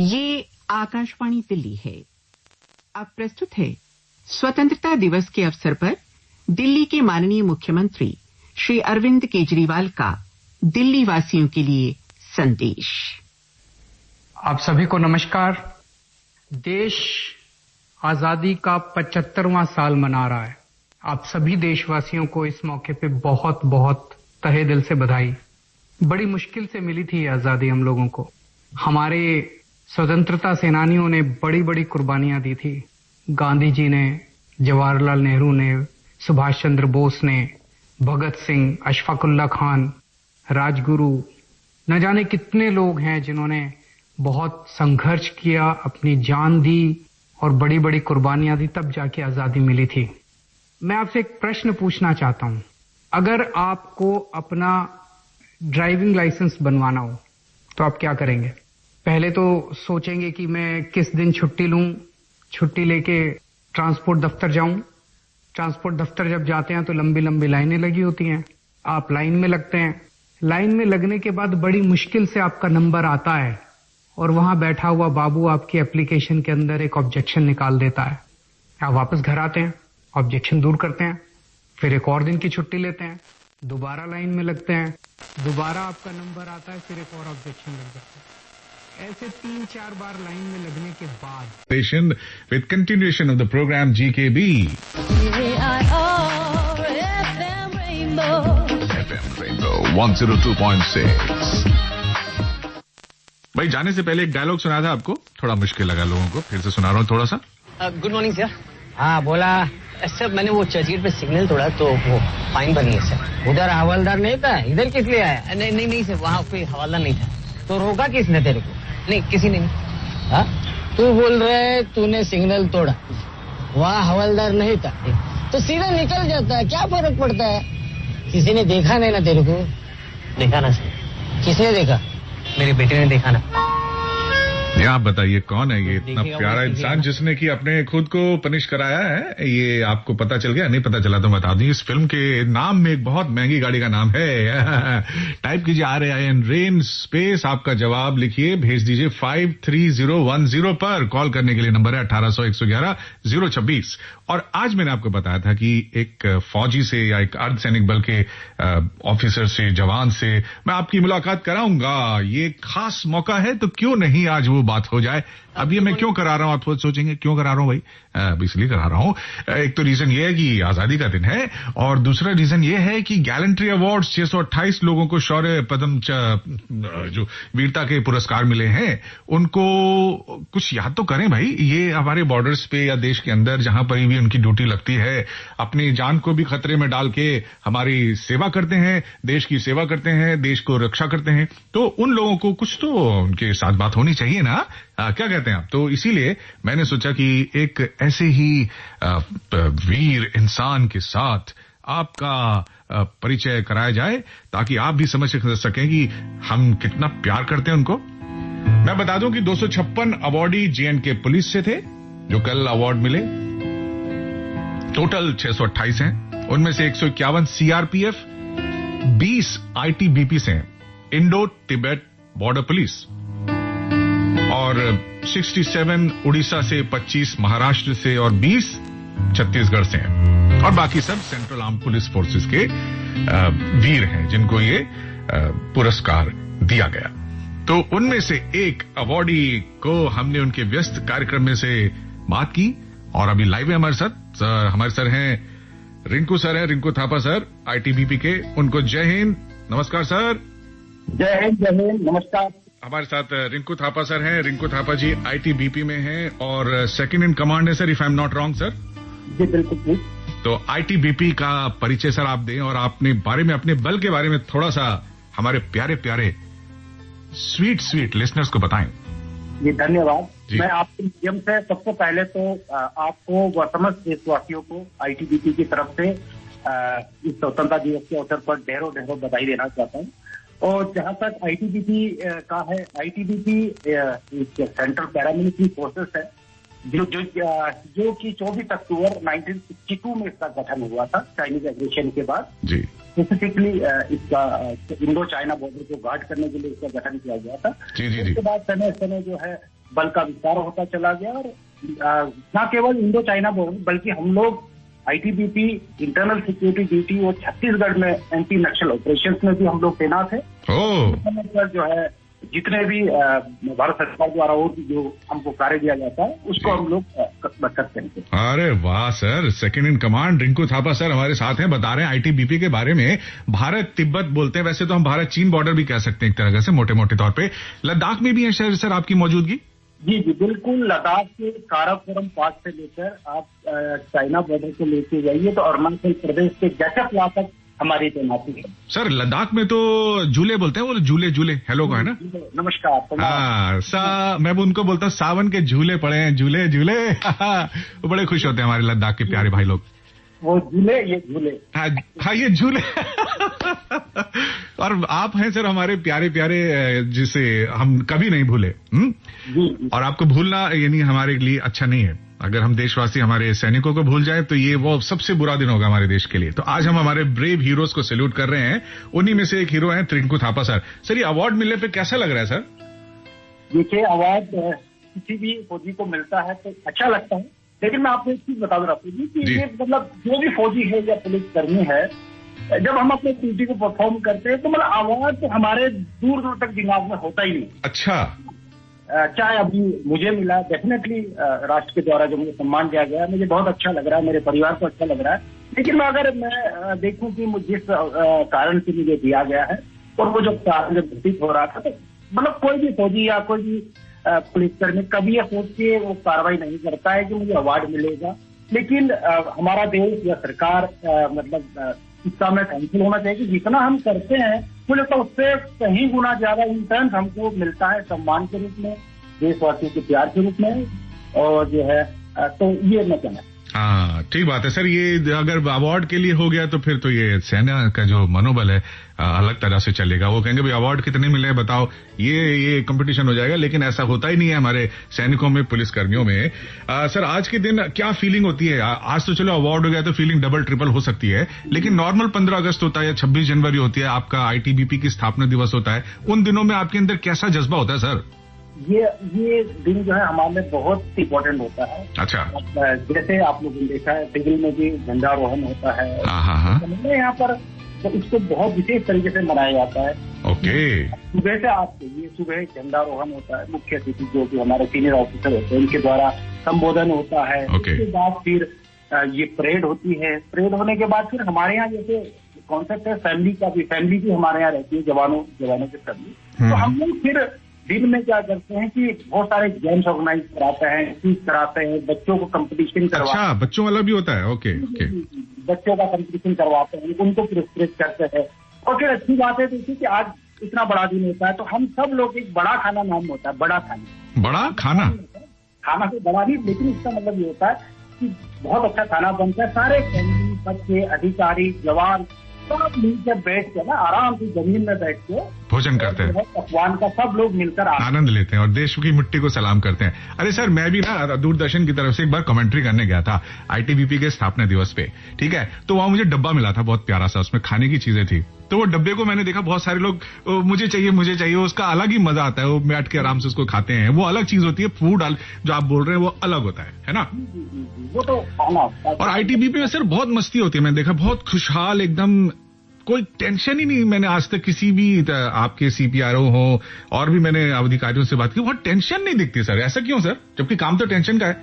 ये आकाशवाणी दिल्ली है। अब प्रस्तुत है स्वतंत्रता दिवस के अवसर पर दिल्ली के माननीय मुख्यमंत्री श्री अरविंद केजरीवाल का दिल्ली वासियों के लिए संदेश। आप सभी को नमस्कार। देश आजादी का 75वां साल मना रहा है। आप सभी देशवासियों को इस मौके पे बहुत बहुत तहे दिल से बधाई। बड़ी मुश्किल से मिली थी ये आजादी हम लोगों को। हमारे स्वतंत्रता सेनानियों ने बड़ी बड़ी कुर्बानियां दी थी। गांधी जी ने, जवाहरलाल नेहरू ने, सुभाष चंद्र बोस ने, भगत सिंह, अशफाकुल्ला खान, राजगुरु, न जाने कितने लोग हैं जिन्होंने बहुत संघर्ष किया, अपनी जान दी और बड़ी बड़ी कुर्बानियां दी, तब जाके आजादी मिली थी। मैं आपसे एक प्रश्न पूछना चाहता हूं। अगर आपको अपना ड्राइविंग लाइसेंस बनवाना हो तो आप क्या करेंगे? पहले तो सोचेंगे कि मैं किस दिन छुट्टी लूं, छुट्टी लेके ट्रांसपोर्ट दफ्तर जाऊं। ट्रांसपोर्ट दफ्तर जब जाते हैं तो लंबी लंबी लाइनें लगी होती हैं। आप लाइन में लगते हैं। लाइन में लगने के बाद बड़ी मुश्किल से आपका नंबर आता है और वहां बैठा हुआ बाबू आपकी एप्लीकेशन के अंदर एक ऑब्जेक्शन निकाल देता है। आप वापस घर आते हैं, ऑब्जेक्शन दूर करते हैं, फिर एक और दिन की छुट्टी लेते हैं, दोबारा लाइन में लगते हैं, दोबारा आपका नंबर आता है, फिर एक और ऑब्जेक्शन लग जाता है। ऐसे 3-4 बार लाइन में लगने के बाद with continuation of the program GKB. FM Rainbow 102.6. भाई जाने से पहले एक डायलॉग सुना था आपको, थोड़ा मुश्किल लगा लोगों को, फिर से सुना रहा हूँ थोड़ा सा। Good morning sir. हाँ बोला सर, मैंने वो चर्चगेट पे सिग्नल तोड़ा तो वो फाइन भरनी है सर। उधर हवलदार नहीं था, इधर किस लिए आया? नहीं सर, वहाँ कोई हवलदार नहीं था। तो रोका किसने तेरे को? नहीं, किसी ने नहीं। हाँ, तू बोल रहे तूने सिग्नल तोड़ा, वहाँ हवलदार नहीं था, तो सीधा निकल जाता है, क्या फर्क पड़ता है? किसी ने देखा नहीं ना तेरे को? देखा ना सर। किसने देखा? मेरे बेटे ने देखा ना। ये आप बताइए कौन है ये इतना प्यारा इंसान जिसने कि अपने खुद को पनिश कराया है? ये आपको पता चल गया? नहीं पता चला तो बता दूं, इस फिल्म के नाम में एक बहुत महंगी गाड़ी का नाम है। टाइप कीजिए RAIN रेन स्पेस, आपका जवाब लिखिए, भेज दीजिए 53010 पर। कॉल करने के लिए नंबर है 1800-111-026। और आज मैंने आपको बताया था कि एक फौजी से या एक अर्धसैनिक बल के ऑफिसर से, जवान से मैं आपकी मुलाकात कराऊंगा। ये खास मौका है, तो क्यों नहीं आज वो वो बात हो जाए। अब ये मैं क्यों करा रहा हूँ, आप सोचेंगे क्यों करा रहा हूँ भाई, अब इसलिए करा रहा हूँ। एक तो रीजन ये है कि आजादी का दिन है, और दूसरा रीजन ये है कि गैलेंट्री अवार्ड्स 628 लोगों को शौर्य पदम जो वीरता के पुरस्कार मिले हैं, उनको कुछ याद तो करें भाई। ये हमारे बॉर्डर्स पे या देश के अंदर जहां पर भी उनकी ड्यूटी लगती है, अपनी जान को भी खतरे में डाल के हमारी सेवा करते हैं, देश की सेवा करते हैं, देश को रक्षा करते हैं, तो उन लोगों को कुछ तो उनके साथ बात होनी चाहिए ना, क्या कहते हैं आप? तो इसीलिए मैंने सोचा कि एक ऐसे ही वीर इंसान के साथ आपका परिचय कराया जाए, ताकि आप भी समझ सकें कि हम कितना प्यार करते हैं उनको। मैं बता दूं कि 256 अवार्डी J&K पुलिस से थे जो कल अवार्ड मिले। टोटल 628 हैं, उनमें से 151 CRPF, 20 ITBP से हैं, इंडो तिब्बत बॉर्डर पुलिस, और 67 उड़ीसा से, 25 महाराष्ट्र से और 20 छत्तीसगढ़ से हैं, और बाकी सब सेंट्रल आर्म पुलिस फोर्सेस के वीर हैं जिनको ये पुरस्कार दिया गया। तो उनमें से एक अवार्डी को हमने उनके व्यस्त कार्यक्रम में से बात की, और अभी लाइव है हमारे साथ। हमारे सर हैं रिंकू सर हैं, रिंकू थापा सर ITBP के, उनको जय हिंद, नमस्कार सर। जय हिंद, जय हिंद, नमस्कार। हमारे साथ रिंकू थापा सर हैं, रिंकू थापा जी ITBP में हैं और सेकंड इन कमांड है sir, if I am not wrong sir. जी बिल्कुल ठीक। तो ITBP का परिचय सर आप दें, और आपने बारे में, अपने बल के बारे में थोड़ा सा हमारे प्यारे प्यारे स्वीट लिसनर्स को बताएं। जी धन्यवाद। मैं आपके माध्यम से सबसे पहले तो आपको व समस्त देशवासियों को ITBP की तरफ से इस स्वतंत्रता दिवस के अवसर पर ढेरों ढेरों बधाई देना चाहता हूँ। और जहां तक ITBP का है, ITBP सेंट्रल पैरामिलिट्री फोर्सेस है जो कि 24 अक्टूबर 1962 में इसका गठन हुआ था, चाइनीज एग्रेशन के बाद। जी स्पेसिफिकली इसका इंडो चाइना बॉर्डर को गार्ड करने के लिए इसका गठन किया गया था। उसके बाद समय समय जो है बल का विस्तार होता चला गया, और न केवल इंडो चाइना बॉर्डर बल्कि हम लोग ITBP इंटरनल सिक्योरिटी ड्यूटी और छत्तीसगढ़ में एंटी नक्सल ऑपरेशन में भी हम लोग तैनात है। समय पर जो है जितने भी भारत सरकार द्वारा और जो हमको कार्य दिया जाता है उसको हम लोग करते हैं। अरे वाह sir, second in command Rinku Thapa sir हमारे साथ हैं, बता रहे हैं ITBP के बारे में। भारत तिब्बत बोलते हैं, वैसे तो हम भारत चीन बॉर्डर भी कह सकते हैं एक तरह से मोटे मोटे तौर पे। लद्दाख में भी है सर आपकी मौजूदगी? जी जी बिल्कुल, लद्दाख के काराकोरम पास से लेकर आप चाइना बॉर्डर को लेके जाइए तो अरुणाचल प्रदेश के गैचकला तक हमारी तैनाती है। सर लद्दाख में तो झूले बोलते हैं, वो झूले हेलो का है ना? नमस्कार। हाँ मैं उनको बोलता हूँ सावन के झूले पड़े हैं, झूले वो बड़े खुश होते हैं हमारे लद्दाख के प्यारे भाई लोग। वो झूले, ये झूले। हाँ ये झूले। और आप हैं सर हमारे प्यारे प्यारे जिसे हम कभी नहीं भूले। और आपको भूलना यानी हमारे लिए अच्छा नहीं है। अगर हम देशवासी हमारे सैनिकों को भूल जाए तो ये वो सबसे बुरा दिन होगा हमारे देश के लिए। तो आज हम हमारे ब्रेव हीरोज को सैल्यूट कर रहे हैं। उन्हीं में से एक हीरो हैं रिंकू थापा सर। सर ये अवार्ड मिलने पे कैसा लग रहा है सर? देखिए अवार्ड किसी भी फौजी को मिलता है तो अच्छा लगता है, लेकिन मैं आपको एक चीज बता दूं आपको कि ये मतलब जो भी फौजी है या पुलिस कर्मी है, जब हम अपने ड्यूटी को परफॉर्म करते हैं तो मतलब अवार्ड तो हमारे दूर दूर तक दिमाग में होता ही नहीं। अच्छा। चाहे अभी मुझे मिला, डेफिनेटली राष्ट्र के द्वारा जो मुझे सम्मान दिया गया मुझे बहुत अच्छा लग रहा है, मेरे परिवार को अच्छा लग रहा है। लेकिन अगर मैं देखूं कि जिस कारण से मुझे दिया गया है और वो जो कारण जब घटित हो रहा था, तो मतलब कोई भी फौजी या कोई भी पुलिसकर्मी कभी यह सोच के वो कार्रवाई नहीं करता है कि मुझे अवार्ड मिलेगा। लेकिन हमारा देश या सरकार मतलब इसका में कैंसिल होना चाहिए कि जितना हम करते हैं मुझे तो उससे कहीं गुना ज्यादा इंटर्न हमको मिलता है सम्मान के रूप में, देशवासियों के प्यार के रूप में, और जो है तो ये मैं कहना। हाँ ठीक बात है सर। ये अगर अवार्ड के लिए हो गया तो फिर तो ये सेना का जो मनोबल है अलग तरह से चलेगा। वो कहेंगे भाई अवार्ड कितने मिले बताओ, ये कंपटीशन हो जाएगा। लेकिन ऐसा होता ही नहीं है हमारे सैनिकों में, पुलिस कर्मियों में। सर आज के दिन क्या फीलिंग होती है? आज तो चलो अवार्ड हो गया तो फीलिंग डबल ट्रिपल हो सकती है, लेकिन नॉर्मल 15 अगस्त होता है या 26 जनवरी होती है, आपका ITBP की स्थापना दिवस होता है, उन दिनों में आपके अंदर कैसा जज्बा होता है सर? ये दिन जो है हमारे लिए बहुत इम्पोर्टेंट होता है। अच्छा। जैसे आप लोगों ने देखा है सिविल में भी झंडारोहण होता है। यहाँ पर तो इसको बहुत विशेष तरीके से मनाया जाता है। ओके। सुबह से आपको ये सुबह झंडारोहण होता है, मुख्य अतिथि जो कि हमारे सीनियर ऑफिसर होते हैं उनके द्वारा संबोधन होता है। उसके बाद फिर ये परेड होती है। परेड होने के बाद फिर हमारे यहाँ जैसे कॉन्सेप्ट है फैमिली का भी, फैमिली भी हमारे यहाँ रहती है, जवानों की फैमिली। तो हम लोग फिर दिन में क्या करते हैं कि बहुत सारे गेम्स ऑर्गेनाइज कराते हैं, क्विज कराते हैं, बच्चों को कंपटीशन करवाते हैं। अच्छा, बच्चों वाला भी होता है। Okay okay. बच्चों का कंपटीशन करवाते हैं, उनको पुरस्कृत करते हैं। और फिर अच्छी बात है देखिए कि आज इतना बड़ा दिन होता है तो हम सब लोग एक बड़ा खाना नाम होता है, बड़ा खाना। बड़ा खाना? खाना तो बड़ा नहीं, लेकिन इसका मतलब ये होता है कि बहुत अच्छा खाना बनता है। सारे फैमिली, बच्चे, अधिकारी, जवान सब मिलकर बैठ के ना आराम से जमीन में बैठ के भोजन करते हैं, पकवान का सब लोग मिलकर आनंद लेते हैं और देश की मिट्टी को सलाम करते हैं। अरे सर, मैं भी ना दूरदर्शन की तरफ से एक बार कमेंट्री करने गया था आईटीबीपी के स्थापना दिवस पे, ठीक है। तो वहां मुझे डब्बा मिला था बहुत प्यारा सा, उसमें खाने की चीजें थी। तो वो डब्बे को मैंने देखा, बहुत सारे लोग मुझे चाहिए, उसका अलग ही मजा आता है। वो बैठ के आराम से उसको खाते हैं, वो अलग चीज होती है। फूड जो आप बोल रहे हैं वो अलग होता है ना? वो तो खाना। और आईटीबीपी में सर बहुत मस्ती होती है, मैंने देखा, बहुत खुशहाल एकदम, कोई टेंशन ही नहीं। मैंने आज तक किसी भी आपके सीपीआरओ हो और भी मैंने अधिकारियों से बात की, बहुत टेंशन नहीं दिखती सर। ऐसा क्यों सर, जबकि काम तो टेंशन का है?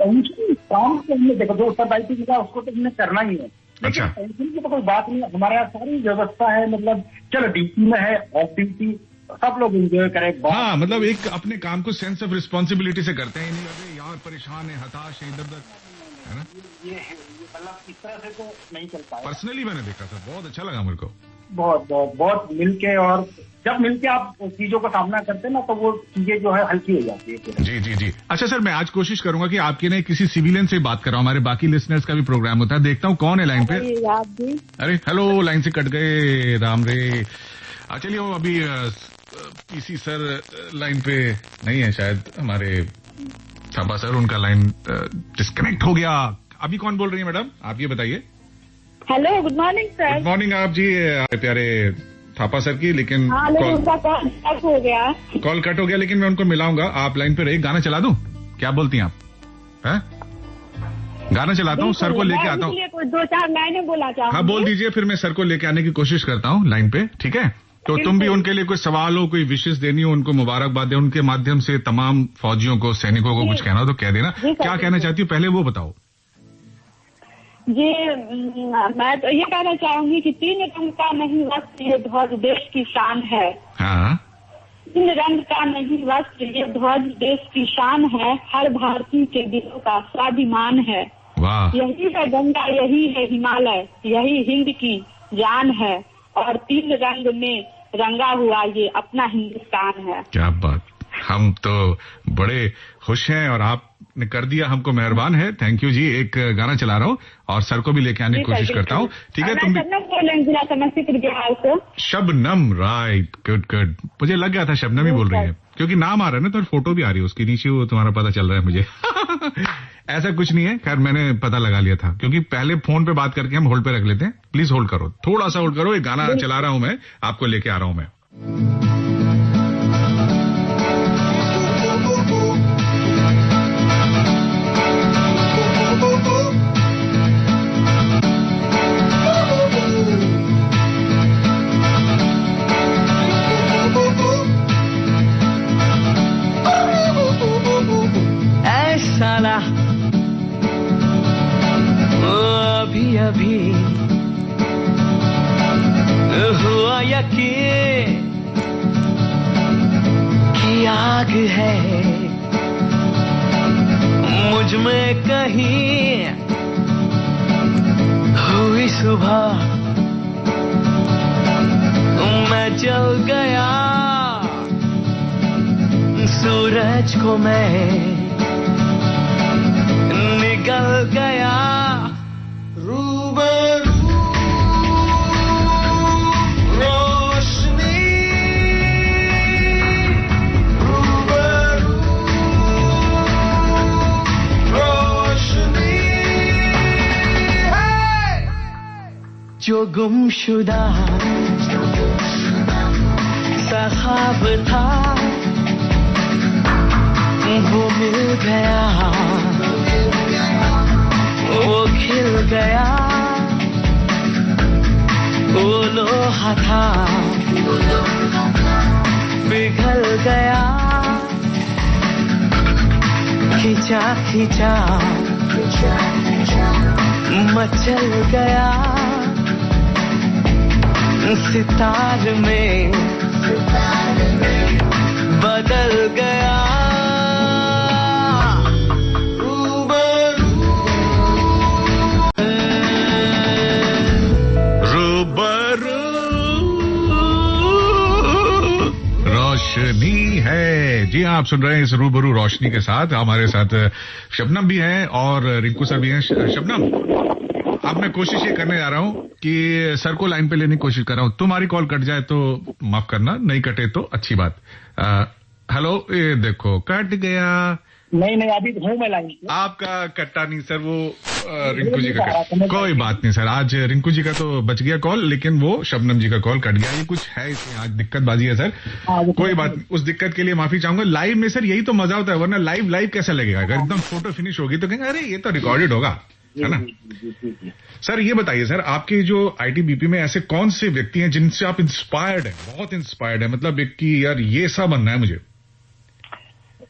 काम तो हमने देखो, जो उत्तरदायित्व मिला उसको तो हमने करना ही है। अच्छा, टेंशन की तो कोई बात नहीं। हमारे यहाँ सारी व्यवस्था है, मतलब चलो ड्यूटी में है, ऑफ ड्यूटी सब लोग एंजॉय करें। हाँ, मतलब एक अपने काम को सेंस ऑफ रिस्पॉन्सिबिलिटी से करते हैं, नहीं लगे यार परेशान है, हताश है, इधर है ना? ये मतलब इस तरह से तो नहीं चल पाया। पर्सनली मैंने देखा था, बहुत अच्छा लगा मेरे को। बहुत मिलके, और जब मिलके आप चीजों का सामना करते हैं ना तो वो चीजें जो है हल्की हो जाती है। जी। अच्छा सर, मैं आज कोशिश करूंगा कि आपके ने किसी सिविलियन से बात कराऊं। हमारे बाकी लिसनर्स का भी प्रोग्राम होता है, देखता हूँ कौन है लाइन पे। अरे हेलो, लाइन से कट गए, राम रे। चलिए, वो अभी पीसी सर लाइन पे नहीं है शायद, हमारे थापा सर, उनका लाइन डिस्कनेक्ट हो गया। अभी कौन बोल रही है मैडम, आप ये बताइए। Hello, good morning sir. Good morning आप जी, प्यारे थापा सर की। लेकिन उनका कॉल कट हो गया। कॉल कट हो गया, लेकिन मैं उनको मिलाऊंगा। आप लाइन पे रहिए, गाना चला दूं? क्या बोलती हैं आप? हैं? गाना चलाता हूँ, सर को लेके आता हूँ। 2-4 लाइनें बोला चाहूँ। हाँ, बोल दीजिए, फिर मैं सर को लेके आने की कोशिश करता हूँ लाइन पे, ठीक है? तो तुम भी उनके लिए कोई सवाल हो, कोई विशेष देनी हो, उनको मुबारकबाद दे, उनके माध्यम से तमाम फौजियों को, सैनिकों को कुछ कहना हो तो कह देना। क्या कहना चाहती हूँ पहले वो बताओ। जी, मैं तो ये कहना चाहूंगी कि 3 रंग का नहीं वस्त्र ये ध्वज देश की शान है। हाँ, 3 रंग का नहीं वस्त्र ये ध्वज देश की शान है, हर भारतीय के दिलों का स्वाभिमान है। वाह। यही है गंगा, यही है हिमालय, यही हिंद की जान है, और 3 रंग में रंगा हुआ ये अपना हिंदुस्तान है। क्या बात, हम तो बड़े खुश हैं और आपने कर दिया, हमको मेहरबान है। थैंक यू जी। एक गाना चला रहा हूँ और सर को भी लेके आने की कोशिश करता हूँ, ठीक है? तुम जिला समस्तीपुर बिहार से शबनम, राइट, गुड। मुझे लग गया था शबनम ही बोल रही है, क्योंकि नाम आ रहा है ना, तो फोटो भी आ रही है उसकी नीचे, वो तुम्हारा पता चल रहा है मुझे। ऐसा कुछ नहीं है, खैर मैंने पता लगा लिया था, क्योंकि पहले फोन पे बात करके हम होल्ड पे रख लेते हैं। प्लीज होल्ड करो, थोड़ा सा होल्ड करो, एक गाना चला रहा हूँ मैं, आपको लेके आ रहा हूँ मैं। अभी हुआ यकीन कि आग है मुझ में कहीं, हुई सुबह मैं जल गया, सूरज को मैं निकल गया। जो गुमशुदा ख्वाब था वो मिल गया, वो खिल गया, रहा था पिघल गया, खींचा खींचा मचल गया, सितार में बदल गया। रोशनी है। जी हाँ, आप सुन रहे हैं इस रूबरू रोशनी के साथ। हमारे साथ शबनम भी हैं और रिंकू सर भी हैं। शबनम, अब मैं कोशिश ये करने जा रहा हूँ कि सर को लाइन पे लेने की कोशिश कर रहा हूँ। तुम्हारी कॉल कट जाए तो माफ करना, नहीं कटे तो अच्छी बात। हेलो, ये देखो कट गया। नहीं अभी हूँ मैं लाइन पे। आपका कट्टा नहीं सर, वो रिंकू जी का कोई बात नहीं सर। आज रिंकू जी का तो बच गया कॉल, लेकिन वो शबनम जी का कॉल कट गया। ये कुछ है इसमें आज दिक्कतबाजी है सर। कोई बात, उस दिक्कत के लिए माफी चाहूंगा। लाइव में सर यही तो मजा होता है, वरना लाइव कैसा लगेगा? अगर एकदम फोटो फिनिश होगी तो कहेंगे अरे ये तो रिकॉर्डेड होगा, है ना? सर ये बताइए सर, आपके जो आईटीबीपी में ऐसे कौन से व्यक्ति हैं जिनसे आप इंस्पायर्ड हैं, बहुत इंस्पायर्ड है, मतलब एक कि यार ये सब बनना है मुझे?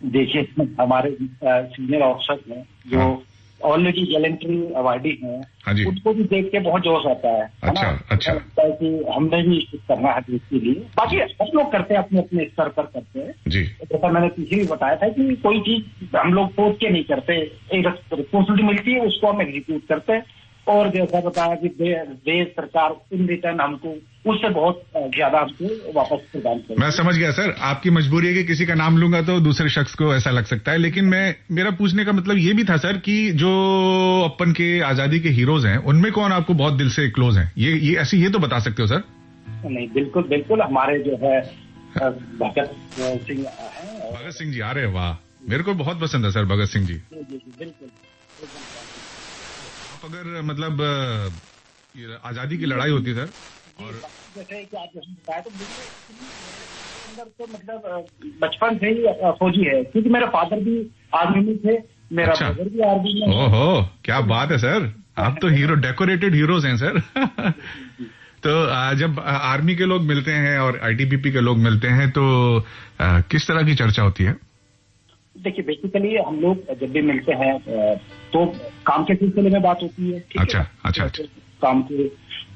देखिए, हमारे सीनियर ऑफिसर हैं जो ऑलरेडी वॉलंटरी अवार्डी हैं, उसको भी देख के बहुत जोश आता है। अच्छा। कि हमने भी कुछ करना है देश के लिए। बाकी सब लोग करते हैं, अपने अपने स्तर पर करते हैं जी। जैसा मैंने पीछे भी बताया था कि कोई चीज हम लोग सोच के नहीं करते, एक रिस्पॉन्सिबिलिटी मिलती है उसको हम एग्जीक्यूट करते हैं। और जैसा बताया कि देश सरकार इन रिटर्न हमको उससे बहुत ज्यादा हमको वापस प्रदान करें। मैं समझ गया सर, आपकी मजबूरी है कि किसी का नाम लूंगा तो दूसरे शख्स को ऐसा लग सकता है, लेकिन मेरा पूछने का मतलब ये भी था सर कि जो अपन के आजादी के हीरोज हैं उनमें कौन आपको बहुत दिल से क्लोज हैं? ये ऐसे ये तो बता सकते हो सर? नहीं, बिल्कुल हमारे जो है भगत सिंह है। भगत सिंह जी, अरे वाह, मेरे को बहुत पसंद है सर भगत सिंह जी। बिल्कुल। अगर मतलब आजादी की लड़ाई होती सर, और जैसे कि आप बताया तो अंदर तो मतलब बचपन से ही फौजी है, क्योंकि मेरे फादर भी आर्मी में थे, मेरा ब्रदर भी आर्मी में। ओहो, क्या बात है सर, आप तो हीरो, डेकोरेटेड हीरोज हैं सर। तो जब आर्मी के लोग मिलते हैं और आईटीबीपी के लोग मिलते हैं तो किस तरह की चर्चा होती है? देखिए, बेसिकली हम लोग जब भी मिलते हैं तो काम के सिलसिले में बात होती है। अच्छा। काम के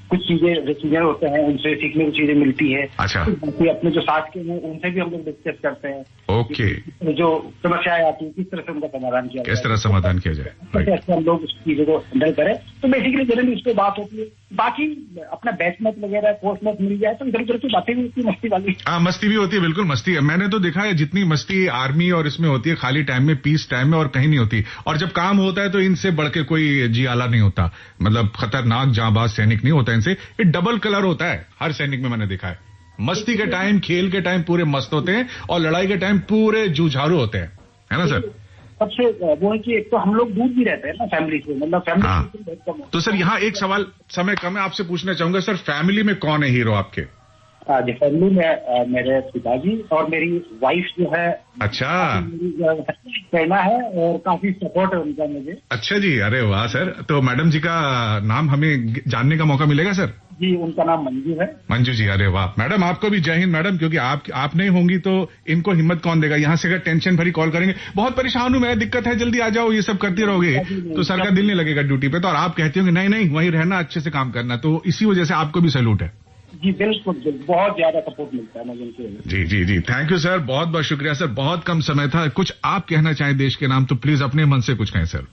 कुछ चीजें जो सीनियर होते हैं उनसे सीखने की चीजें मिलती है। अच्छा। अपने जो साथ के हैं उनसे भी हम लोग डिस्कस करते हैं। ओके। जो समस्याएं आती है किस तरह से उनका समाधान किया जाए, किस तरह समाधान किया जाए, कैसे हम लोग उस चीजों को हैंडल करें। तो बेसिकली जनरली उस पर बात होती है। बाकी अपना बैच मैच वगैरह कोर्स मैच मिल जाए तो इधर उधर की बातें भी होती है, मस्ती वाली। मस्ती भी होती है, बिल्कुल मस्ती है। मैंने तो देखा है जितनी मस्ती आर्मी और इसमें होती है खाली टाइम में, पीस टाइम में और कहीं नहीं होती। और जब काम होता है तो इनसे बढ़ के कोई जी आला नहीं होता, मतलब खतरनाक जांबाज सैनिक नहीं होता इनसे। ये डबल कलर होता है हर सैनिक में, मैंने देखा है। मस्ती के टाइम, खेल के टाइम पूरे मस्त होते हैं और लड़ाई के टाइम पूरे जूझारू होते हैं, है ना सर? सबसे वो है कि एक तो हम लोग दूर भी रहते हैं ना फैमिली से, मतलब फैमिली। तो सर यहाँ एक सवाल, समय कम है, आपसे पूछना चाहूंगा सर, फैमिली में कौन है हीरो आपके? फैमिली में मेरे पिताजी और मेरी वाइफ जो है। अच्छा। कहना है और काफी सपोर्ट है उनका मुझे। अच्छा जी, अरे वाह सर। तो मैडम जी का नाम हमें जानने का मौका मिलेगा सर? जी, उनका नाम मंजू है। मंजू जी, अरे वाह। मैडम आपको भी जय हिंद मैडम, क्योंकि आप नहीं होंगी तो इनको हिम्मत कौन देगा? यहाँ से अगर टेंशन भरी कॉल करेंगे, बहुत परेशान हूँ मैं, दिक्कत है, जल्दी आ जाओ, ये सब करती रहोगे तो सर का दिल नहीं लगेगा ड्यूटी पे। तो और आप कहती हो कि नहीं वहीं रहना, अच्छे से काम करना, तो इसी वजह से आपको भी सैल्यूट है। जी बिल्कुल, बहुत ज्यादा सपोर्ट मिलता है मुझे। जी, थैंक यू सर, बहुत बहुत शुक्रिया सर। बहुत कम समय था, कुछ आप कहना चाहें देश के नाम तो प्लीज अपने मन से कुछ कहें सर।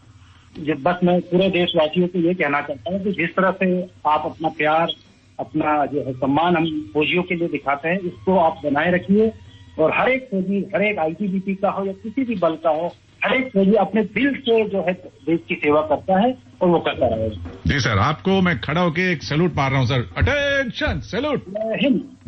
बस मैं पूरे देशवासियों को ये कहना चाहता हूँ कि जिस तरह से आप अपना प्यार, अपना जो है सम्मान हम फौजियों के लिए दिखाते हैं, इसको आप बनाए रखिए। और हर एक फौजी, हर एक आईटीबीपी का हो या किसी भी बल का हो, हर एक फौजी अपने दिल से जो है देश की सेवा करता है और वो करता रहेगा। जी सर, आपको मैं खड़ा होके एक सैल्यूट मार रहा हूँ सर। Attention, salute.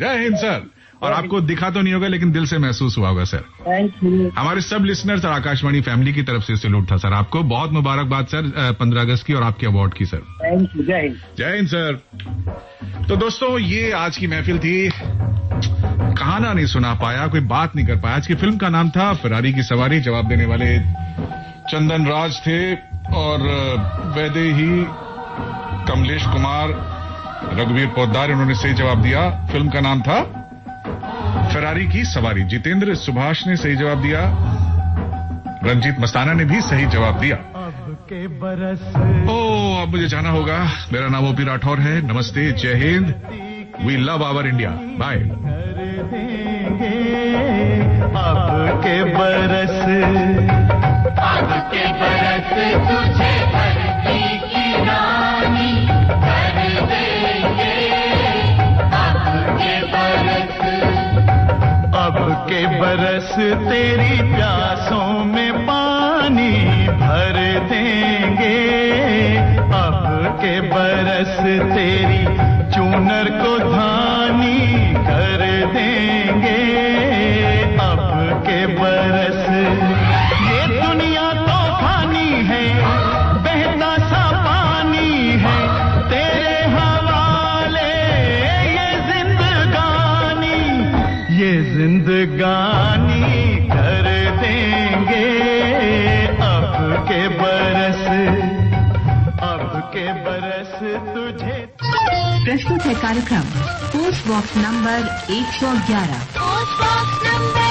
जय हिंद सर। और आपको दिखा तो नहीं होगा लेकिन दिल से महसूस हुआ होगा सर। Thank you. हमारे सब लिसनर्स और आकाशवाणी फैमिली की तरफ से सैल्यूट था सर आपको। बहुत मुबारकबाद सर 15 अगस्त की और आपके अवार्ड की सर। Thank you. जय हिंद। जय हिंद सर। तो दोस्तों, ये आज की महफिल थी। कहाना नहीं सुना पाया, कोई बात नहीं कर पाया। आज की फिल्म का नाम था फरारी की सवारी। जवाब देने वाले चंदन राज थे और वैदेही, कमलेश कुमार, रघुवीर पोद्दार, इन्होंने सही जवाब दिया। फिल्म का नाम था फरारी की सवारी। जितेंद्र सुभाष ने सही जवाब दिया। रंजीत मस्ताना ने भी सही जवाब दिया। अब मुझे जाना होगा। मेरा नाम ओपी राठौर है। नमस्ते, जय हिंद, we love our India, bye. अब के बरस तुझे धरती की रानी कर देंगे। अब के बरस तेरी प्यासों में पानी भर देंगे। अब के बरस तेरी चूनर को धानी कर देंगे। अब के बरस ये दुनिया तो फानी है, बहता सा पानी है तेरे हवाले ये जिंदगानी कर देंगे। अब के बरस तुझे। प्रस्तुत है कार्यक्रम post box number 111। Post box number